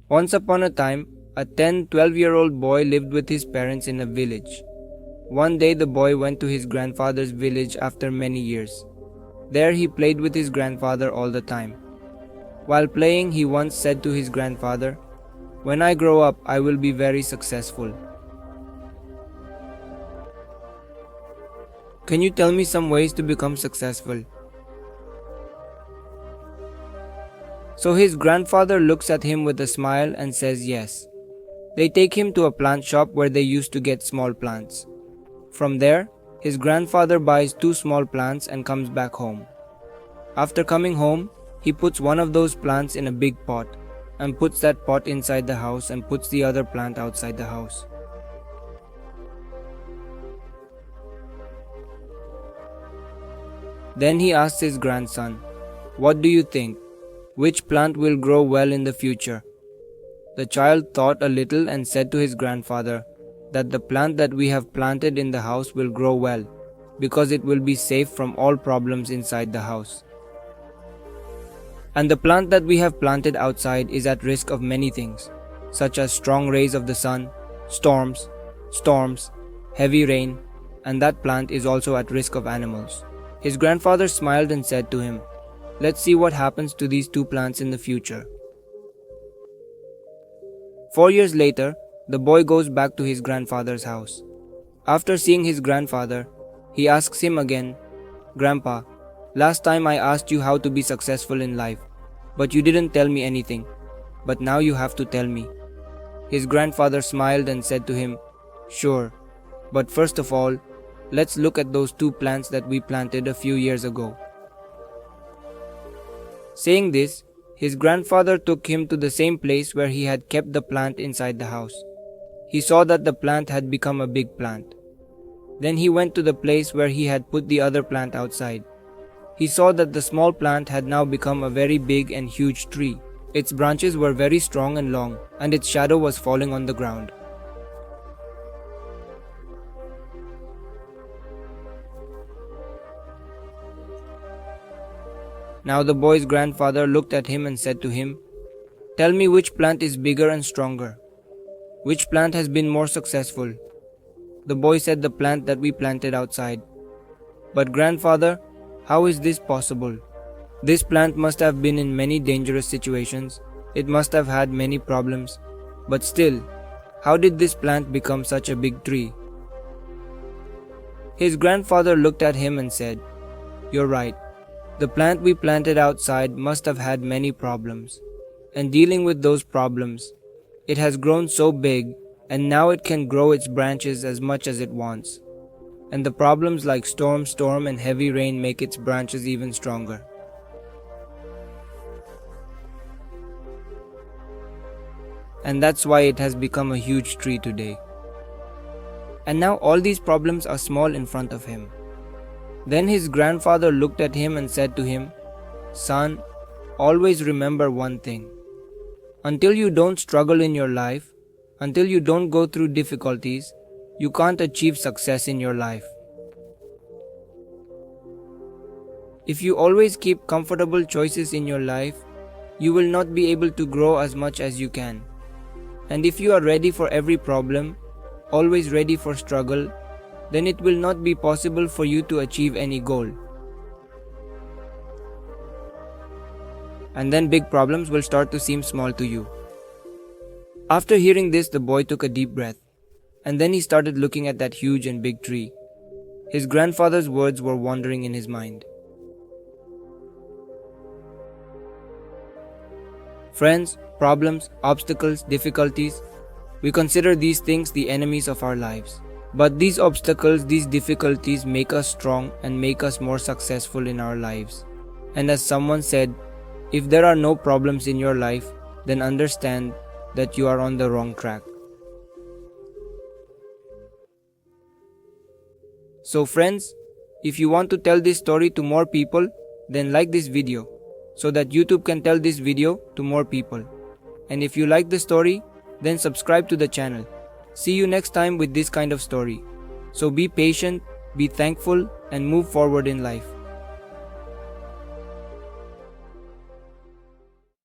Once upon a time, a 10-12-year-old boy lived with his parents in a village. One day the boy went to his grandfather's village after many years. There he played with his grandfather all the time. While playing, he once said to his grandfather, "When I grow up, I will be very successful. Can you tell me some ways to become successful?" So his grandfather looks at him with a smile and says yes. They take him to a plant shop where they used to get small plants. From there, his grandfather buys 2 small plants and comes back home. After coming home, he puts one of those plants in a big pot and puts that pot inside the house and puts the other plant outside the house. Then he asks his grandson, "What do you think? Which plant will grow well in the future?" The child thought a little and said to his grandfather that the plant that we have planted in the house will grow well because it will be safe from all problems inside the house. And the plant that we have planted outside is at risk of many things, such as strong rays of the sun, storms, heavy rain, and that plant is also at risk of animals. His grandfather smiled and said to him, "Let's see what happens to these 2 plants in the future." 4 years later, the boy goes back to his grandfather's house. After seeing his grandfather, he asks him again, "Grandpa, last time I asked you how to be successful in life, but you didn't tell me anything, but now you have to tell me." His grandfather smiled and said to him, "Sure, but first of all, let's look at those 2 plants that we planted a few years ago." Saying this, his grandfather took him to the same place where he had kept the plant inside the house. He saw that the plant had become a big plant. Then he went to the place where he had put the other plant outside. He saw that the small plant had now become a very big and huge tree. Its branches were very strong and long, and its shadow was falling on the ground. Now the boy's grandfather looked at him and said to him, "Tell me which plant is bigger and stronger. Which plant has been more successful?" The boy said, "The plant that we planted outside." "But grandfather, how is this possible? This plant must have been in many dangerous situations. It must have had many problems. But still, how did this plant become such a big tree?" His grandfather looked at him and said, "You're right. The plant we planted outside must have had many problems. And dealing with those problems, it has grown so big, and now it can grow its branches as much as it wants. And the problems like storm, and heavy rain make its branches even stronger. And that's why it has become a huge tree today. And now all these problems are small in front of him." Then his grandfather looked at him and said to him, "Son, always remember one thing. Until you don't struggle in your life, until you don't go through difficulties, you can't achieve success in your life. If you always keep comfortable choices in your life, you will not be able to grow as much as you can. And if you are ready for every problem, always ready for struggle, then it will not be possible for you to achieve any goal. And then big problems will start to seem small to you." After hearing this, the boy took a deep breath, and then he started looking at that huge and big tree. His grandfather's words were wandering in his mind. Friends, problems, obstacles, difficulties, we consider these things the enemies of our lives. But these obstacles, these difficulties make us strong and make us more successful in our lives. And as someone said, if there are no problems in your life, then understand that you are on the wrong track. So friends, if you want to tell this story to more people, then like this video so that YouTube can tell this video to more people. And if you like the story, then subscribe to the channel. See you next time with this kind of story. So be patient, be thankful, and move forward in life.